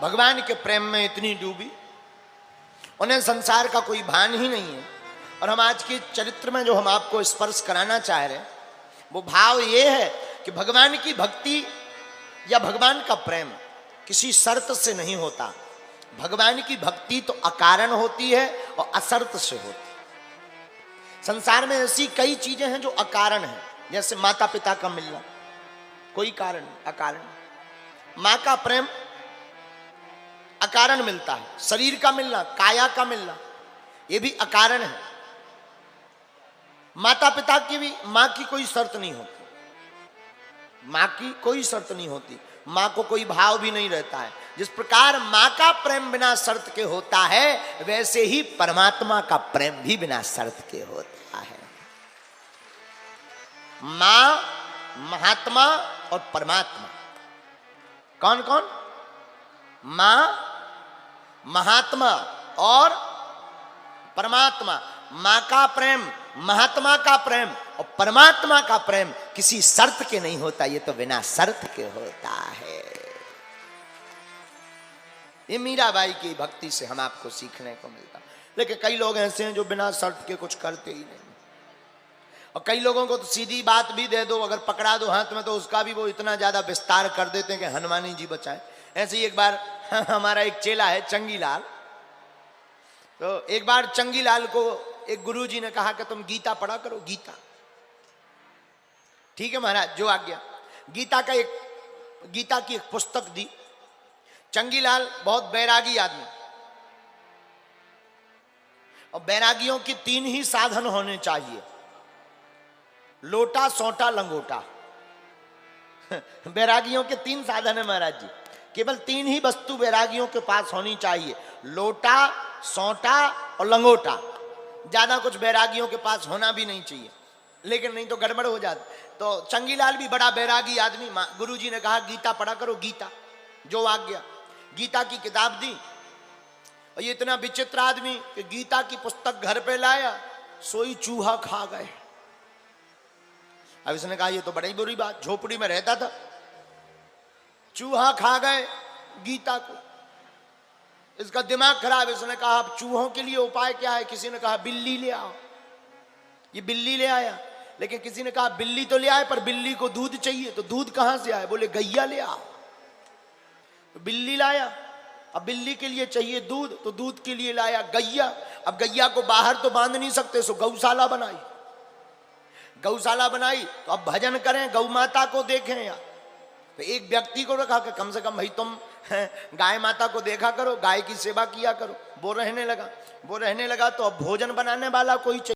भगवान के प्रेम में इतनी डूबी, उन्हें संसार का कोई भान ही नहीं है। और हम आज के चरित्र में जो हम आपको स्पर्श कराना चाह रहे हैं वो भाव ये है कि भगवान की भक्ति या भगवान का प्रेम किसी शर्त से नहीं होता। भगवान की भक्ति तो अकारण होती है और अशर्त से होती है। संसार में ऐसी कई चीजें हैं जो अकारण हैं, जैसे माता पिता का मिलना, कोई कारण अकारण। माँ का प्रेम अकारण मिलता है, शरीर का मिलना, काया का मिलना, ये भी अकारण है। माता पिता की भी, माँ की कोई शर्त नहीं होती, माँ की कोई शर्त नहीं होती, माँ को कोई भाव भी नहीं रहता है। जिस प्रकार माँ का प्रेम बिना शर्त के होता है, वैसे ही परमात्मा का प्रेम भी बिना शर्त के होता है। माँ, महात्मा और परमात्मा, कौन कौन? माँ, महात्मा और परमात्मा। माँ का प्रेम, महात्मा का प्रेम और परमात्मा का प्रेम किसी शर्त के नहीं होता, ये तो बिना शर्त के होता है। ये मीराबाई की भक्ति से हम आपको सीखने को मिलता। लेकिन कई लोग ऐसे हैं जो बिना शर्त के कुछ करते ही नहीं, और कई लोगों को तो सीधी बात भी दे दो, अगर पकड़ा दो हाथ में तो उसका भी वो इतना ज्यादा विस्तार कर देते हैं कि हनुमानी जी बचाए। ऐसे ही एक बार हमारा एक चेला है चंगीलाल, तो एक बार चंगीलाल को एक गुरुजी ने कहा कि तुम गीता पढ़ा करो, गीता। ठीक है महाराज, जो आज्ञा। गीता की एक पुस्तक दी। चंगीलाल बहुत बैरागी आदमी, और बैरागियों की 3 ही साधन होने चाहिए, लोटा, सोटा, लंगोटा। बैरागियों के 3 साधन है महाराज जी, केवल 3 ही वस्तु बैरागियों के पास होनी चाहिए, लोटा, सोटा और लंगोटा। ज्यादा कुछ बैरागियों के पास होना भी नहीं चाहिए, लेकिन नहीं तो गड़बड़ हो जाती। तो चंगीलाल भी बड़ा बैरागी आदमी, गुरुजी ने कहा गीता पढ़ा करो, गीता, जो आज्ञा। गीता की किताब दी, और ये इतना विचित्र आदमी कि गीता की पुस्तक घर पे लाया, सोई चूहा खा गए। अब इसने कहा ये तो बड़ी बुरी बात, झोपड़ी में रहता था, चूहा खा गए गीता को, इसका दिमाग खराब। इसने कहा अब चूहों के लिए उपाय क्या है? किसी ने कहा बिल्ली ले आओ, ये बिल्ली ले आया। लेकिन किसी ने कहा बिल्ली तो ले आए पर बिल्ली को दूध चाहिए, तो दूध कहां से आए? बोले गैया ले आओ, तो बिल्ली लाया। अब बिल्ली के लिए चाहिए दूध, तो दूध के लिए लाया गैया। अब गैया को बाहर तो बांध नहीं सकते, सो गौशाला बनाई। गौशाला बनाई तो अब भजन करें, गौ माता को देखें यार। तो एक व्यक्ति को रखा कि कम से कम भाई तुम गाय माता को देखा करो, गाय की सेवा किया करो। वो रहने लगा तो अब भोजन बनाने वाला कोई चाहिए।